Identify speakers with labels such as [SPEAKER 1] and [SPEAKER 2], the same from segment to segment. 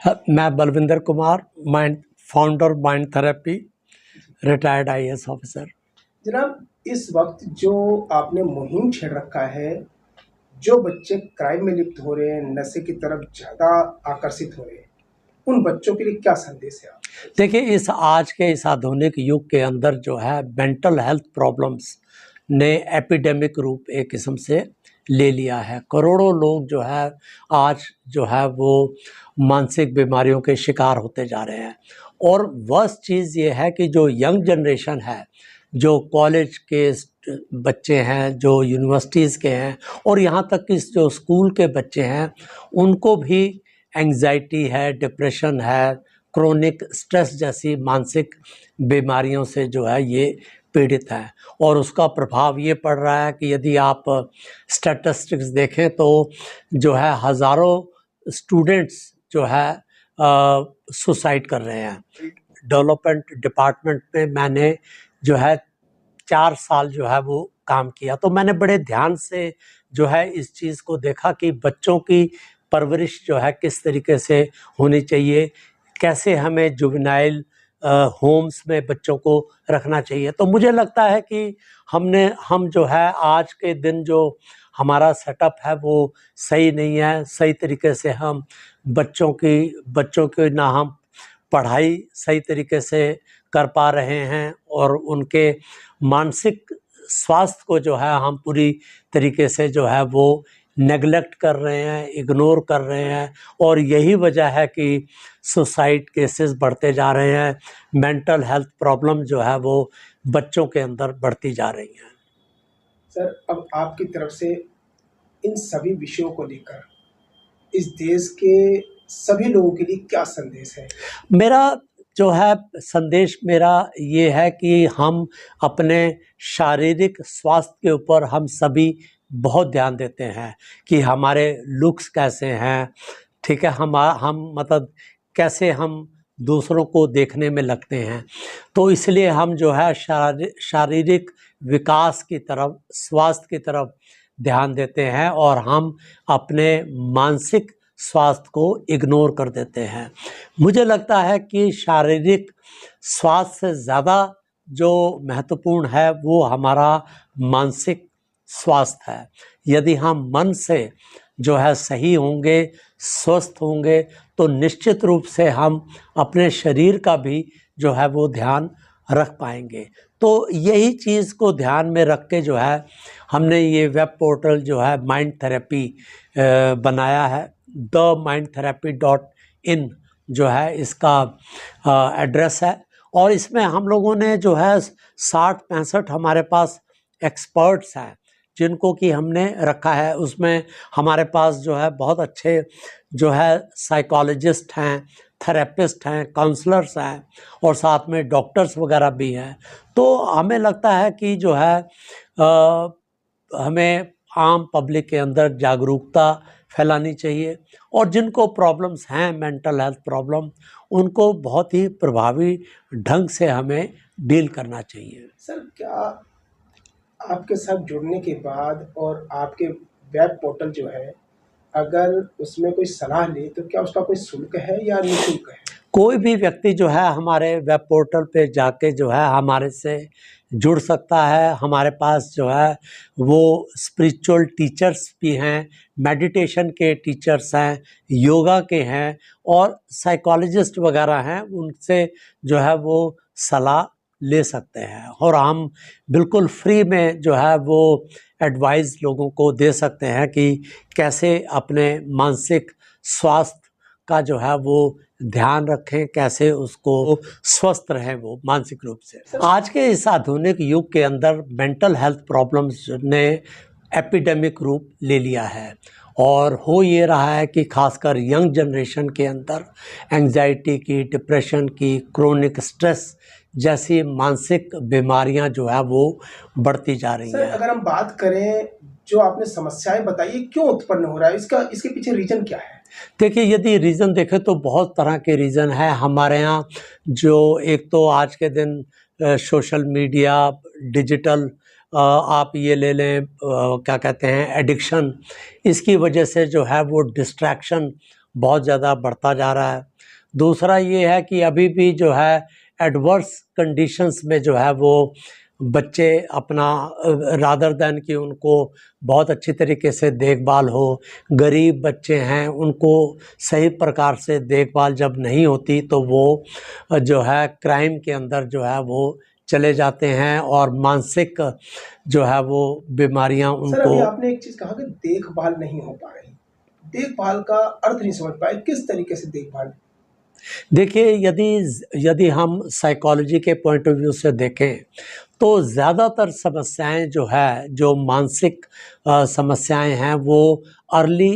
[SPEAKER 1] मैं Balwinder Kumar, mind founder mind therapy, retired IAS officer.
[SPEAKER 2] जनाब, इस वक्त जो आपने मुहिम छेड़ रखा है, जो बच्चे क्राइम में लिप्त हो रहे हैं, नशे की तरफ ज़्यादा आकर्षित हो रहे हैं, उन बच्चों के लिए क्या संदेश है आपका?
[SPEAKER 1] देखिए, इस आधुनिक युग के अंदर जो है मेंटल हेल्थ प्रॉब्लम्स ने एपिडेमिक रूप एक किस्म से ले लिया है। करोड़ों लोग जो है आज जो है वो मानसिक बीमारियों के शिकार होते जा रहे हैं। और वर्स्ट चीज़ ये है कि जो यंग जनरेशन है, जो कॉलेज के बच्चे हैं, जो यूनिवर्सिटीज़ के हैं और यहाँ तक कि जो स्कूल के बच्चे हैं, उनको भी एंग्जाइटी है, डिप्रेशन है, क्रोनिक स्ट्रेस जैसी मानसिक बीमारियों से जो है ये पीड़ित हैं। और उसका प्रभाव ये पड़ रहा है कि यदि आप स्टैटिस्टिक्स देखें तो जो है हज़ारों स्टूडेंट्स जो है सुसाइड कर रहे हैं। डेवलपमेंट डिपार्टमेंट में मैंने जो है 4 साल जो है वो काम किया, तो मैंने बड़े ध्यान से जो है इस चीज़ को देखा कि बच्चों की परवरिश जो है किस तरीके से होनी चाहिए, कैसे हमें जुवेनाइल होम्स में बच्चों को रखना चाहिए। तो मुझे लगता है कि हम जो है आज के दिन जो हमारा सेटअप है वो सही नहीं है। सही तरीके से हम बच्चों की ना हम पढ़ाई सही तरीके से कर पा रहे हैं और उनके मानसिक स्वास्थ्य को जो है हम पूरी तरीके से जो है वो नेगलेक्ट कर रहे हैं, इग्नोर कर रहे हैं। और यही वजह है कि सुसाइड केसेस बढ़ते जा रहे हैं, मेंटल हेल्थ प्रॉब्लम जो है वो बच्चों के अंदर बढ़ती जा रही हैं।
[SPEAKER 2] सर, अब आपकी तरफ से इन सभी विषयों को लेकर इस देश के सभी लोगों के लिए क्या संदेश है?
[SPEAKER 1] मेरा जो है संदेश मेरा ये है कि हम अपने शारीरिक स्वास्थ्य के ऊपर हम सभी बहुत ध्यान देते हैं कि हमारे लुक्स कैसे हैं, ठीक है, हम मतलब कैसे हम दूसरों को देखने में लगते हैं। तो इसलिए हम जो है शारीरिक विकास की तरफ, स्वास्थ्य की तरफ ध्यान देते हैं और हम अपने मानसिक स्वास्थ्य को इग्नोर कर देते हैं। मुझे लगता है कि शारीरिक स्वास्थ्य से ज़्यादा जो महत्वपूर्ण है वो हमारा मानसिक स्वास्थ्य है। यदि हम मन से जो है सही होंगे, स्वस्थ होंगे, तो निश्चित रूप से हम अपने शरीर का भी जो है वो ध्यान रख पाएंगे। तो यही चीज़ को ध्यान में रख के जो है हमने ये वेब पोर्टल जो है माइंड थेरेपी बनाया है। TheMindTherapy.in जो है इसका एड्रेस है। और इसमें हम लोगों ने जो है 60-65 हमारे पास एक्सपर्ट्स हैं जिनको कि हमने रखा है। उसमें हमारे पास जो है बहुत अच्छे जो है साइकोलॉजिस्ट हैं, थेरेपिस्ट हैं, काउंसलर्स हैं और साथ में डॉक्टर्स वगैरह भी हैं। तो हमें लगता है कि जो है हमें आम पब्लिक के अंदर जागरूकता फैलानी चाहिए और जिनको प्रॉब्लम्स हैं, मेंटल हेल्थ प्रॉब्लम, उनको बहुत ही प्रभावी ढंग से हमें डील करना चाहिए।
[SPEAKER 2] सर, क्या आपके साथ जुड़ने के बाद और आपके वेब पोर्टल जो है, अगर उसमें कोई सलाह ले तो क्या उसका कोई शुल्क है या निःशुल्क है?
[SPEAKER 1] कोई भी व्यक्ति जो है हमारे वेब पोर्टल पे जाके जो है हमारे से जुड़ सकता है। हमारे पास जो है वो स्पिरिचुअल टीचर्स भी हैं, मेडिटेशन के टीचर्स हैं, योगा के हैं और साइकोलॉजिस्ट वगैरह हैं। उनसे जो है वो सलाह ले सकते हैं और हम बिल्कुल फ्री में जो है वो एडवाइस लोगों को दे सकते हैं कि कैसे अपने मानसिक स्वास्थ्य का जो है वो ध्यान रखें, कैसे उसको स्वस्थ रहें वो मानसिक रूप से। आज के इस आधुनिक युग के अंदर मेंटल हेल्थ प्रॉब्लम्स ने एपिडेमिक रूप ले लिया है और हो ये रहा है कि खासकर यंग जनरेशन के अंदर एंग्जाइटी की, डिप्रेशन की, क्रोनिक स्ट्रेस जैसी मानसिक बीमारियां जो है वो बढ़ती जा रही हैं।
[SPEAKER 2] अगर हम बात करें, जो आपने समस्याएं बताई, क्यों उत्पन्न हो रहा है, इसके पीछे रीजन क्या है?
[SPEAKER 1] देखिए, यदि रीज़न देखें तो बहुत तरह के रीज़न है हमारे यहाँ। जो एक तो आज के दिन सोशल मीडिया, डिजिटल आप ये ले लें, क्या कहते हैं, एडिक्शन, इसकी वजह से जो है वो डिस्ट्रैक्शन बहुत ज़्यादा बढ़ता जा रहा है। दूसरा ये है कि अभी भी जो है एडवर्स कंडीशंस में जो है वो बच्चे अपना रादर दैन कि उनको बहुत अच्छी तरीके से देखभाल हो, गरीब बच्चे हैं उनको सही प्रकार से देखभाल जब नहीं होती तो वो जो है क्राइम के अंदर जो है वो चले जाते हैं और मानसिक जो है वो बीमारियां
[SPEAKER 2] सर अभी
[SPEAKER 1] उनको।
[SPEAKER 2] आपने एक चीज कहा कि देखभाल नहीं हो पा रही, देखभाल का अर्थ नहीं समझ पाए, किस तरीके से देखभाल?
[SPEAKER 1] देखिए, यदि यदि हम साइकोलॉजी के पॉइंट ऑफ व्यू से देखें तो ज़्यादातर समस्याएं जो है जो मानसिक समस्याएं हैं वो अर्ली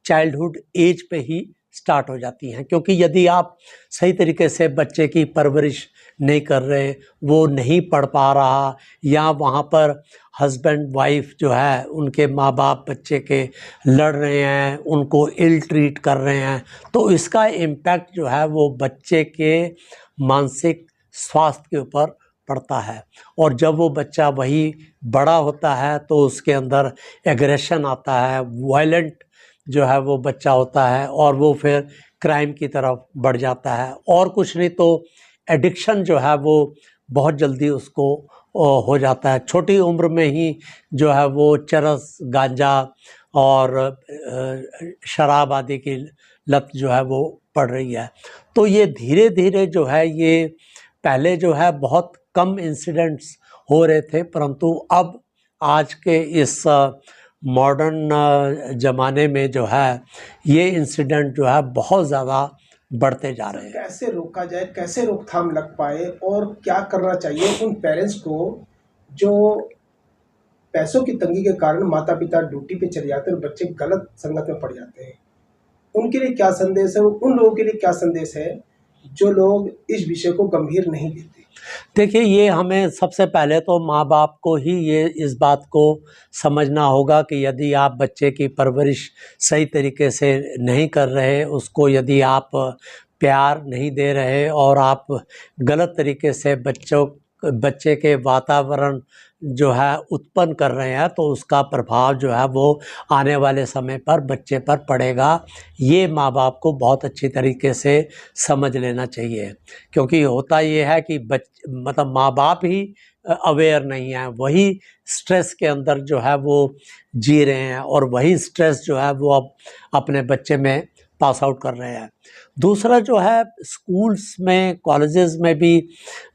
[SPEAKER 1] चाइल्डहुड एज पे ही स्टार्ट हो जाती हैं, क्योंकि यदि आप सही तरीके से बच्चे की परवरिश नहीं कर रहे, वो नहीं पढ़ पा रहा या वहाँ पर हस्बैंड वाइफ जो है उनके माँ बाप बच्चे के लड़ रहे हैं, उनको इल ट्रीट कर रहे हैं, तो इसका इम्पैक्ट जो है वो बच्चे के मानसिक स्वास्थ्य के ऊपर पड़ता है। और जब वो बच्चा वही बड़ा होता है तो उसके अंदर एग्रेशन आता है, वायलेंट जो है वो बच्चा होता है और वो फिर क्राइम की तरफ बढ़ जाता है। और कुछ नहीं तो एडिक्शन जो है वो बहुत जल्दी उसको हो जाता है, छोटी उम्र में ही जो है वो चरस, गांजा और शराब आदि की लत जो है वो पड़ रही है। तो ये धीरे धीरे जो है ये पहले जो है बहुत कम इंसिडेंट्स हो रहे थे, परंतु अब आज के इस मॉडर्न ज़माने में जो है ये इंसिडेंट जो है बहुत ज़्यादा बढ़ते जा रहे हैं।
[SPEAKER 2] कैसे रोका जाए, कैसे रोकथाम लग पाए और क्या करना चाहिए उन पेरेंट्स को जो पैसों की तंगी के कारण माता पिता ड्यूटी पे चले जाते हैं और बच्चे गलत संगत में पड़ जाते हैं? उनके लिए क्या संदेश है, उन लोगों के लिए क्या संदेश है जो लोग इस विषय को गंभीर नहीं लेते?
[SPEAKER 1] देखिए, ये हमें सबसे पहले तो माँ बाप को ही ये इस बात को समझना होगा कि यदि आप बच्चे की परवरिश सही तरीके से नहीं कर रहे, उसको यदि आप प्यार नहीं दे रहे और आप गलत तरीके से बच्चे के वातावरण जो है उत्पन्न कर रहे हैं तो उसका प्रभाव जो है वो आने वाले समय पर बच्चे पर पड़ेगा। ये माँ बाप को बहुत अच्छी तरीके से समझ लेना चाहिए, क्योंकि होता ये है कि मतलब माँ बाप ही अवेयर नहीं है, वही स्ट्रेस के अंदर जो है वो जी रहे हैं और वही स्ट्रेस जो है वो अब अपने बच्चे में पास आउट कर रहे हैं। दूसरा जो है स्कूल्स में, कॉलेजेस में भी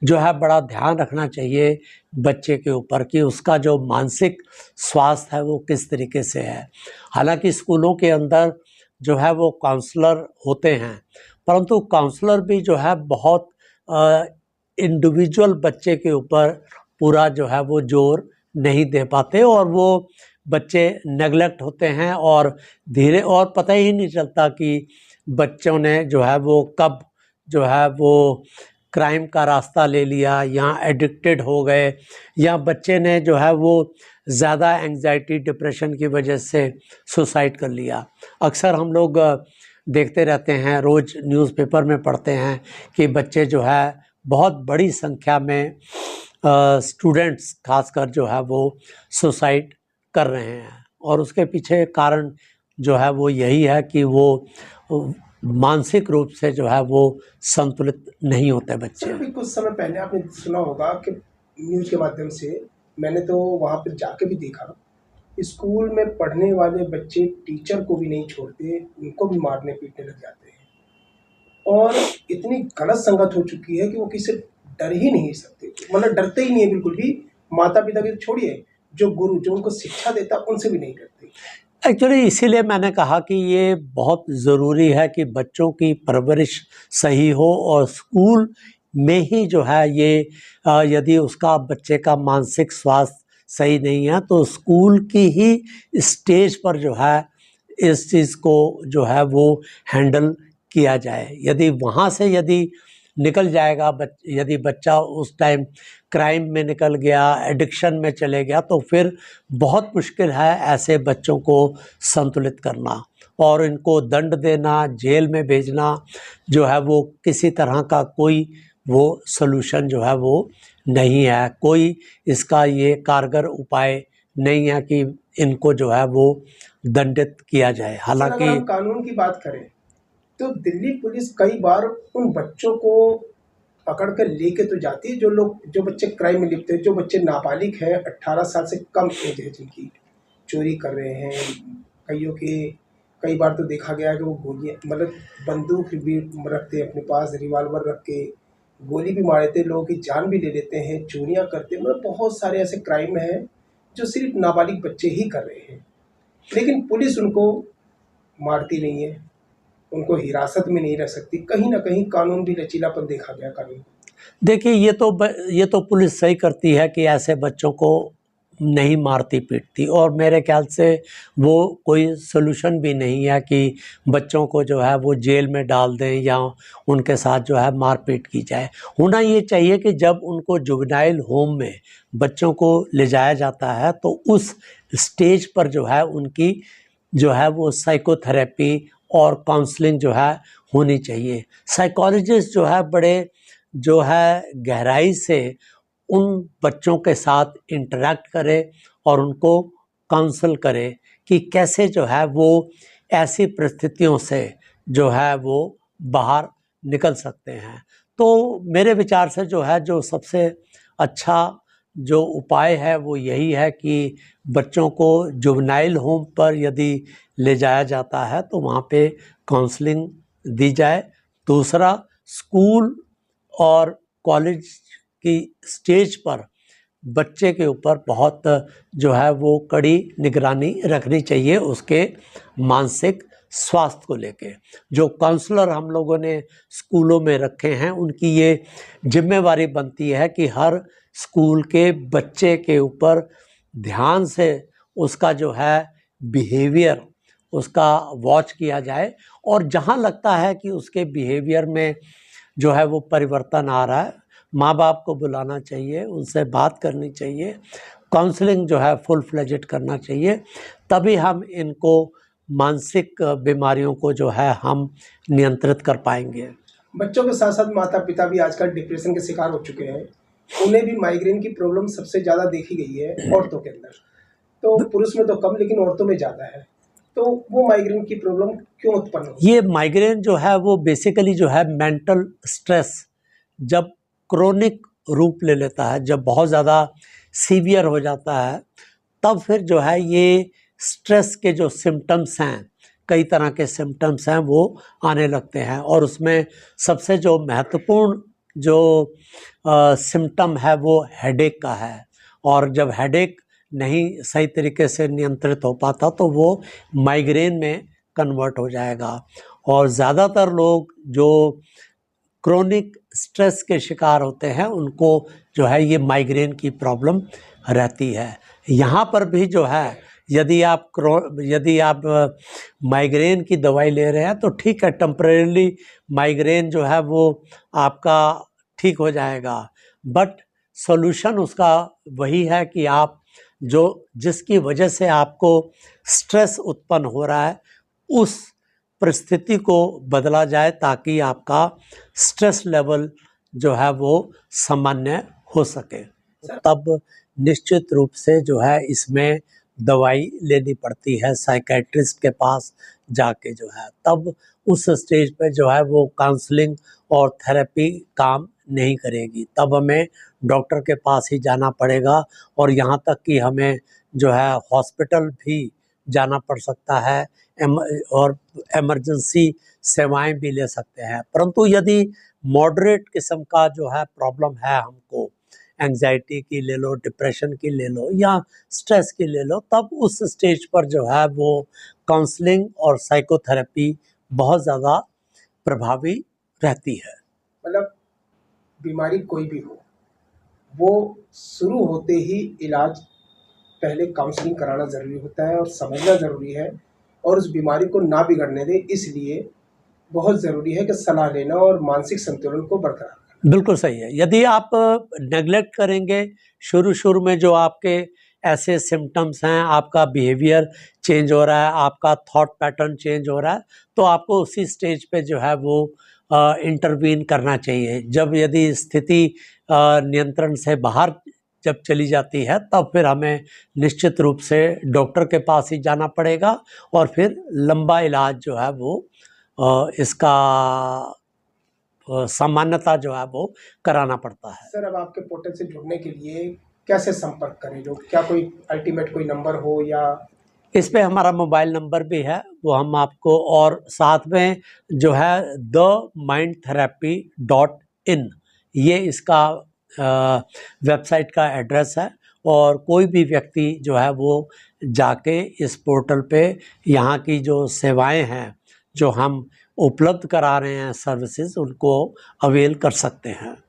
[SPEAKER 1] जो है बड़ा ध्यान रखना चाहिए बच्चे के ऊपर कि उसका जो मानसिक स्वास्थ्य है वो किस तरीके से है। हालांकि स्कूलों के अंदर जो है वो काउंसलर होते हैं, परंतु काउंसलर भी जो है बहुत इंडिविजुअल बच्चे के ऊपर पूरा जो है वो जोर नहीं दे पाते और वो बच्चे नेगलेक्ट होते हैं और धीरे और पता ही नहीं चलता कि बच्चों ने जो है वो कब जो है वो क्राइम का रास्ता ले लिया या एडिक्टेड हो गए या बच्चे ने जो है वो ज़्यादा एंग्जाइटी डिप्रेशन की वजह से सुसाइड कर लिया। अक्सर हम लोग देखते रहते हैं, रोज़ न्यूज़पेपर में पढ़ते हैं कि बच्चे जो है बहुत बड़ी संख्या में स्टूडेंट्स खासकर जो है वो सुसाइड कर रहे हैं और उसके पीछे कारण जो है वो यही है कि वो मानसिक रूप से जो है वो संतुलित नहीं होते बच्चे।
[SPEAKER 2] सर अभी कुछ समय पहले आपने सुना होगा कि न्यूज़ के माध्यम से, मैंने तो वहाँ पर जाके भी देखा, स्कूल में पढ़ने वाले बच्चे टीचर को भी नहीं छोड़ते, उनको भी मारने पीटने लग जाते हैं और इतनी गलत संगत हो चुकी है कि वो किसी से डर ही नहीं सकते, मतलब डरते ही नहीं है बिल्कुल भी। माता पिता की छोड़िए, जो गुरु जो उनको शिक्षा देता उनसे भी नहीं डरते।
[SPEAKER 1] एक्चुअली इसीलिए मैंने कहा कि ये बहुत ज़रूरी है कि बच्चों की परवरिश सही हो और स्कूल में ही जो है ये यदि उसका बच्चे का मानसिक स्वास्थ्य सही नहीं है तो स्कूल की ही स्टेज पर जो है इस चीज़ को जो है वो हैंडल किया जाए। यदि वहाँ से यदि निकल जाएगा यदि बच्चा उस टाइम क्राइम में निकल गया, एडिक्शन में चले गया, तो फिर बहुत मुश्किल है ऐसे बच्चों को संतुलित करना और इनको दंड देना, जेल में भेजना जो है वो किसी तरह का कोई वो सलूशन जो है वो नहीं है। कोई इसका ये कारगर उपाय नहीं है कि इनको जो है वो दंडित किया जाए।
[SPEAKER 2] सर, अगर
[SPEAKER 1] हालांकि
[SPEAKER 2] हम कानून की बात करें तो दिल्ली पुलिस कई बार उन बच्चों को पकड़ कर लेके तो जाती है जो बच्चे क्राइम में लिप्त है, जो बच्चे नाबालिग हैं, 18 साल से कम एज है जिनकी, चोरी कर रहे हैं। कईयों के कई बार तो देखा गया है कि वो गोलियां मतलब बंदूक भी रखते हैं अपने पास, रिवाल्वर रख के गोली भी मार देते हैं, लोगों की जान भी ले लेते हैं, चोरियां करते हैं। मतलब बहुत सारे ऐसे क्राइम हैं जो सिर्फ नाबालिग बच्चे ही कर रहे हैं, लेकिन पुलिस उनको मारती नहीं है, उनको हिरासत में नहीं रख सकती। कहीं ना कहीं कानून भी लचीलापन देखा गया कानून।
[SPEAKER 1] देखिए, ये तो पुलिस सही करती है कि ऐसे बच्चों को नहीं मारती पीटती, और मेरे ख्याल से वो कोई सॉल्यूशन भी नहीं है कि बच्चों को जो है वो जेल में डाल दें या उनके साथ जो है मारपीट की जाए। होना ये चाहिए कि जब उनको जुवेनाइल होम में बच्चों को ले जाया जाता है तो उस स्टेज पर जो है उनकी जो है वो साइकोथेरेपी और काउंसलिंग जो है होनी चाहिए। साइकोलॉजिस्ट जो है बड़े जो है गहराई से उन बच्चों के साथ इंटरेक्ट करे और उनको काउंसल करे कि कैसे जो है वो ऐसी परिस्थितियों से जो है वो बाहर निकल सकते हैं। तो मेरे विचार से जो है जो सबसे अच्छा जो उपाय है वो यही है कि बच्चों को जुवेनाइल होम पर यदि ले जाया जाता है तो वहाँ पे काउंसलिंग दी जाए। दूसरा, स्कूल और कॉलेज की स्टेज पर बच्चे के ऊपर बहुत जो है वो कड़ी निगरानी रखनी चाहिए उसके मानसिक स्वास्थ्य को लेके। जो काउंसलर हम लोगों ने स्कूलों में रखे हैं उनकी ये जिम्मेवारी बनती है कि हर स्कूल के बच्चे के ऊपर ध्यान से उसका जो है बिहेवियर उसका वॉच किया जाए, और जहाँ लगता है कि उसके बिहेवियर में जो है वो परिवर्तन आ रहा है, माँ बाप को बुलाना चाहिए, उनसे बात करनी चाहिए, काउंसलिंग जो है फुल फ्लेजेड करना चाहिए। तभी हम इनको मानसिक बीमारियों को जो है हम नियंत्रित कर पाएंगे।
[SPEAKER 2] बच्चों के साथ साथ माता पिता भी आजकल डिप्रेशन के शिकार हो चुके हैं। उन्हें भी माइग्रेन की प्रॉब्लम सबसे ज़्यादा देखी गई है औरतों के अंदर, तो पुरुष में तो कम लेकिन औरतों में ज़्यादा है। तो वो माइग्रेन की प्रॉब्लम क्यों उत्पन्न होती है?
[SPEAKER 1] ये माइग्रेन जो है वो बेसिकली जो है मेंटल स्ट्रेस जब क्रोनिक रूप ले लेता है, जब बहुत ज़्यादा सीवियर हो जाता है, तब फिर जो है ये स्ट्रेस के जो सिम्टम्स हैं, कई तरह के सिम्टम्स हैं वो आने लगते हैं। और उसमें सबसे जो महत्वपूर्ण जो सिम्टम है वो हेडेक का है, और जब हेडेक नहीं सही तरीके से नियंत्रित हो पाता तो वो माइग्रेन में कन्वर्ट हो जाएगा। और ज़्यादातर लोग जो क्रोनिक स्ट्रेस के शिकार होते हैं उनको जो है ये माइग्रेन की प्रॉब्लम रहती है। यहाँ पर भी जो है यदि आप माइग्रेन की दवाई ले रहे हैं तो ठीक है, टेम्परेरीली माइग्रेन जो है वो आपका ठीक हो जाएगा, बट सॉल्यूशन उसका वही है कि आप जिसकी वजह से आपको स्ट्रेस उत्पन्न हो रहा है उस परिस्थिति को बदला जाए ताकि आपका स्ट्रेस लेवल जो है वो सामान्य हो सके। तब निश्चित रूप से जो है इसमें दवाई लेनी पड़ती है साइकेट्रिस्ट के पास जाके, जो है तब उस स्टेज पे जो है वो काउंसलिंग और थेरेपी काम नहीं करेगी, तब हमें डॉक्टर के पास ही जाना पड़ेगा। और यहाँ तक कि हमें जो है हॉस्पिटल भी जाना पड़ सकता है और इमरजेंसी सेवाएं भी ले सकते हैं। परंतु यदि मॉडरेट किस्म का जो है प्रॉब्लम है, हमको एंजाइटी की ले लो, डिप्रेशन की ले लो या स्ट्रेस की ले लो, तब उस स्टेज पर जो है वो काउंसलिंग और साइकोथेरेपी बहुत ज़्यादा प्रभावी रहती है।
[SPEAKER 2] मतलब बीमारी कोई भी हो, वो शुरू होते ही इलाज पहले काउंसलिंग कराना ज़रूरी होता है और समझना ज़रूरी है, और उस बीमारी को ना बिगड़ने दें। इसलिए बहुत ज़रूरी है कि सलाह लेना और मानसिक संतुलन को बरकरार रखना।
[SPEAKER 1] बिल्कुल सही है। यदि आप नेगलेक्ट करेंगे शुरू में जो आपके ऐसे सिम्टम्स हैं, आपका बिहेवियर चेंज हो रहा है, आपका थॉट पैटर्न चेंज हो रहा है, तो आपको उसी स्टेज पे जो है वो इंटरवीन करना चाहिए। जब यदि स्थिति नियंत्रण से बाहर जब चली जाती है तब फिर हमें निश्चित रूप से डॉक्टर के पास ही जाना पड़ेगा और फिर लंबा इलाज जो है वो इसका सामान्यता जो है वो कराना पड़ता है।
[SPEAKER 2] सर, अब आपके पोर्टल से जुड़ने के लिए कैसे संपर्क करें लोग? क्या कोई अल्टीमेट कोई नंबर हो या?
[SPEAKER 1] इस पे हमारा मोबाइल नंबर भी है, वो हम आपको, और साथ में जो है themindtherapy.in ये इसका वेबसाइट का एड्रेस है, और कोई भी व्यक्ति जो है वो जाके इस पोर्टल पे यहाँ की जो सेवाएं हैं जो हम उपलब्ध करा रहे हैं सर्विसेज, उनको अवेल कर सकते हैं।